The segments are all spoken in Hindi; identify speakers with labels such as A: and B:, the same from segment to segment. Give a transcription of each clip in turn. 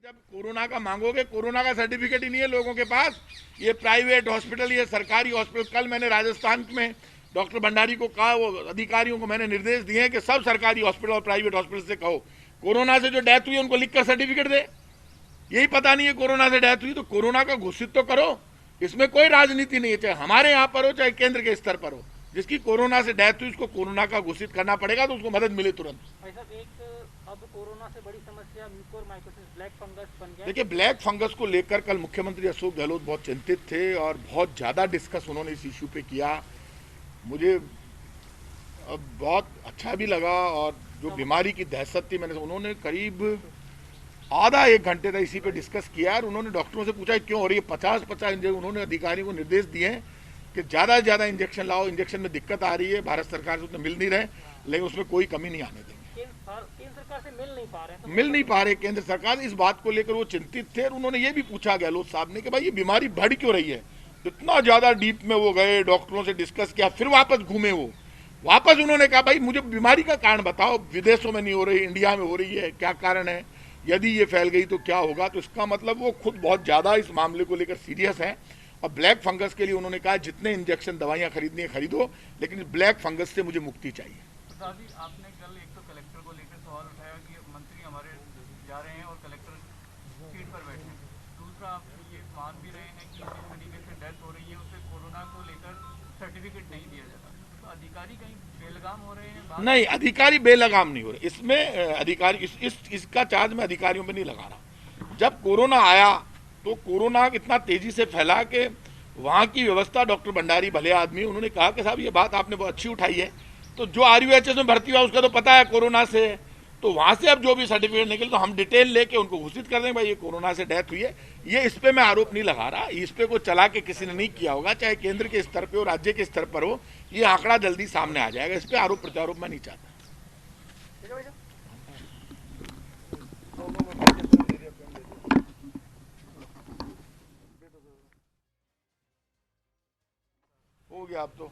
A: जब कोरोना का मांगोगे, कोरोना का सर्टिफिकेट ही नहीं है लोगों के पास। ये प्राइवेट हॉस्पिटल, ये सरकारी हॉस्पिटल। कल मैंने राजस्थान में डॉक्टर भंडारी को कहा, वो अधिकारियों को मैंने निर्देश दिए हैं कि सब सरकारी हॉस्पिटल और प्राइवेट हॉस्पिटल से कहो कोरोना से जो डेथ हुई है उनको लिखकर सर्टिफिकेट दे। यही पता नहीं है कोरोना से डेथ हुई, तो कोरोना का घोषित तो करो। इसमें कोई राजनीति नहीं है, चाहे हमारे यहाँ पर हो चाहे केंद्र के स्तर पर हो। जिसकी कोरोना से डेथ हुई उसको कोरोना का घोषित करना पड़ेगा, तो उसको मदद मिले तुरंत।
B: भाई साहब, एक अब कोरोना से बड़ी समस्या म्यूकोरमाइकोसिस ब्लैक फंगस बन गया है।
A: देखिए, ब्लैक फंगस को लेकर कल मुख्यमंत्री अशोक गहलोत बहुत चिंतित थे और बहुत ज़्यादा डिस्कस उन्होंने इस इशू पे किया। मुझे बहुत अच्छा भी लगा। और जो बीमारी की दहशत थी, मैंने उन्होंने करीब आधा एक घंटे तक इसी पे डिस्कस किया। और उन्होंने डॉक्टरों से पूछा क्यों हो रही है। 50-50 इंजेक्शन उन्होंने अधिकारियों को निर्देश दिए हैं कि ज़्यादा से ज़्यादा इंजेक्शन लाओ। इंजेक्शन में दिक्कत आ रही है, भारत सरकार से उतने मिल नहीं रहे, लेकिन उसमें कोई कमी नहीं आने देंगे।
B: केंद्र सरकार से मिल नहीं पा रहे हैं तो
A: मिल नहीं पा रहे केंद्र सरकार। इस बात को लेकर वो चिंतित थे। और उन्होंने ये भी पूछा गहलोत साहब ने कि भाई ये बीमारी बढ़ क्यों रही है। इतना ज़्यादा डीप में वो गए, डॉक्टरों से डिस्कस किया, फिर वापस घूमे। वो वापस उन्होंने कहा भाई मुझे बीमारी का कारण बताओ, विदेशों में नहीं हो रही, इंडिया में हो रही है, क्या कारण है, यदि ये फैल गई तो क्या होगा। तो इसका मतलब वो खुद बहुत ज़्यादा इस मामले को लेकर सीरियस हैं। और ब्लैक फंगस के लिए उन्होंने कहा जितने इंजेक्शन दवाइयाँ खरीदनी है खरीदो, लेकिन ब्लैक फंगस से मुझे मुक्ति चाहिए।
C: प्रसाद जी, आपने कल एक तो कलेक्टर को लेकर सवाल उठाया कि मंत्री हमारे जा रहे हैं और कलेक्टर सीट पर बैठे हैं। दूसरा, आप ये मान भी रहे हैं कि जिस तरीके से डेथ हो रही है उससे कोरोना को लेकर सर्टिफिकेट नहीं दिया जाता, तो अधिकारी कहीं बेलगाम हो रहे हैं?
A: नहीं, अधिकारी बेलगाम नहीं हो रहे इसमें। अधिकारी इसका चार्ज मैं अधिकारियों पे नहीं लगा रहा। जब कोरोना आया तो कोरोना इतना तेजी से फैला कि वहाँ की व्यवस्था, डॉक्टर भंडारी भले आदमी, उन्होंने कहा कि साहब ये बात आपने बहुत अच्छी उठाई है, तो जो RUHS में भर्ती हुआ उसका तो पता है कोरोना से, तो वहाँ से अब जो भी सर्टिफिकेट निकले तो हम डिटेल लेके उनको घोषित कर देंगे भाई ये कोरोना से डेथ हुई है। ये इस पे मैं आरोप नहीं लगा रहा, इस पे को चला के किसी ने नहीं किया होगा, चाहे केंद्र के स्तर पे हो, राज्य के स्तर पर हो। ये आंकड़ा जल्दी सामने आ जाएगा। इस पे आरोप प्रत्यारोप मैं नहीं चाहता। हो गया अब तो।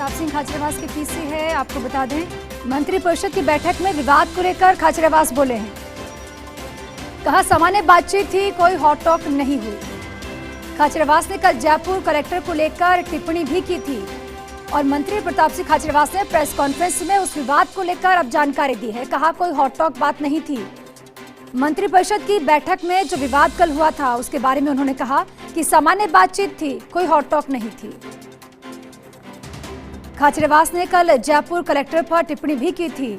D: प्रताप सिंह खाचरियावास के पीसी है। आपको बता दें, मंत्रिपरिषद की बैठक में विवाद को लेकर खाचरियावास बोले हैं। कहा सामान्य बातचीत थी, कोई हॉट टॉक नहीं हुई। खाचरियावास ने कल जयपुर कलेक्टर को लेकर टिप्पणी भी की थी और मंत्री प्रताप सिंह खाचरियावास ने प्रेस कॉन्फ्रेंस में उस विवाद को लेकर अब जानकारी दी है। कहा कोई हॉट टॉक बात नहीं थी। मंत्रिपरिषद की बैठक में जो विवाद कल हुआ था उसके बारे में उन्होंने कहा कि सामान्य बातचीत थी, कोई हॉट टॉक नहीं थी। खाचरियावास ने कल जयपुर कलेक्टर पर टिप्पणी भी की थी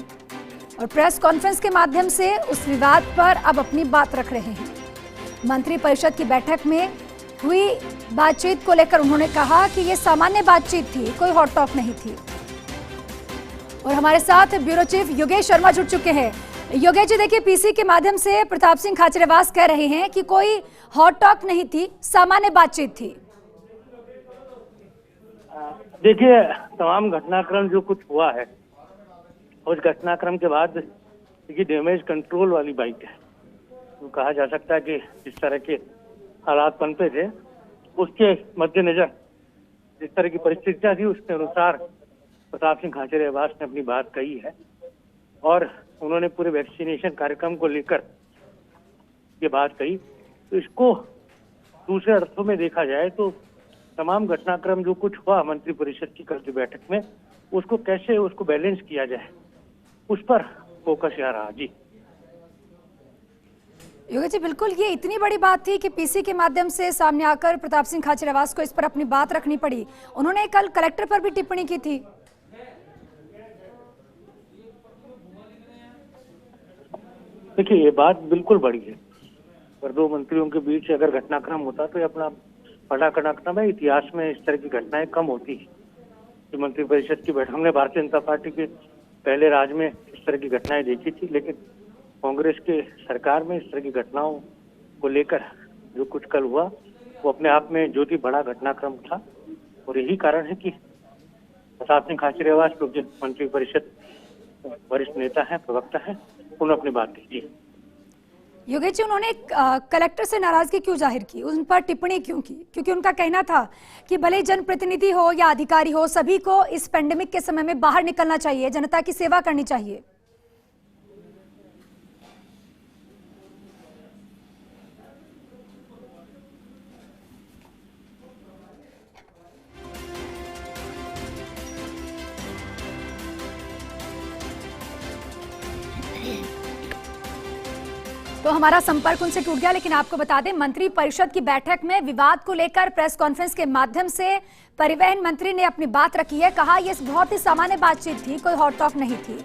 D: और प्रेस कॉन्फ्रेंस के माध्यम से उस विवाद पर अब अपनी बात रख रहे हैं। मंत्रिपरिषद की बैठक में हुई बातचीत को लेकर उन्होंने कहा कि ये सामान्य बातचीत थी, कोई हॉट टॉक नहीं थी। और हमारे साथ ब्यूरो चीफ योगेश शर्मा जुड़ चुके हैं। योगेश जी, देखिए, पीसी के माध्यम से प्रताप सिंह खाचरियावास कह रहे हैं कि कोई हॉट टॉक नहीं थी, सामान्य बातचीत थी।
E: देखिए, तमाम घटनाक्रम जो कुछ हुआ है, उस घटनाक्रम के बाद देखिए डैमेज कंट्रोल वाली बाइक है, तो कहा जा सकता है कि जिस तरह के हालात पनपे थे उसके मद्देनजर जिस तरह की परिस्थितियां थी उसके अनुसार प्रताप सिंह खाचरियावास ने अपनी बात कही है और उन्होंने पूरे वैक्सीनेशन कार्यक्रम को लेकर ये बात कही। तो इसको दूसरे अर्थों में देखा जाए तो तमाम घटनाक्रम जो कुछ हुआ मंत्रिपरिषद की कल की बैठक में, उसको कैसे उसको बैलेंस किया जाए, उस पर फोकस यहाँ रहा। जी
D: योगेश जी, बिल्कुल, ये इतनी बड़ी बात थी कि पीसी के माध्यम से सामने आकर प्रताप सिंह खाचरियावास को इस पर अपनी बात रखनी पड़ी। उन्होंने कल कलेक्टर पर भी टिप्पणी की थी।
E: देखिए, ये बात बिल्कुल बड़ी है, पर दो मंत्रियों के बीच अगर घटनाक्रम होता तो ये अपना बड़ा घटनाक्रम है। इतिहास में इस तरह की घटनाएं कम होती है कि मंत्रिपरिषद की बैठक, हमने भारतीय जनता पार्टी के पहले राज में इस तरह की घटनाएं देखी थी, लेकिन कांग्रेस के सरकार में इस तरह की घटनाओं को लेकर जो कुछ कल हुआ वो अपने आप में जो भी बड़ा घटनाक्रम था। और यही कारण है कि प्रताप सिंह खाचरियावास जो मंत्रिपरिषद वरिष्ठ नेता है, प्रवक्ता है, उन्होंने अपनी बात की। जी
D: योगेश जी, उन्होंने कलेक्टर से नाराजगी क्यों जाहिर की, उन पर टिप्पणी क्यों की? क्योंकि उनका कहना था कि भले जनप्रतिनिधि हो या अधिकारी हो, सभी को इस पेंडेमिक के समय में बाहर निकलना चाहिए, जनता की सेवा करनी चाहिए। तो हमारा संपर्क उनसे टूट गया, लेकिन आपको बता दें, मंत्री परिषद की बैठक में विवाद को लेकर प्रेस कॉन्फ्रेंस के माध्यम से परिवहन मंत्री ने अपनी बात रखी है। कहा यह बहुत ही सामान्य बातचीत थी, कोई हॉट टॉक नहीं थी।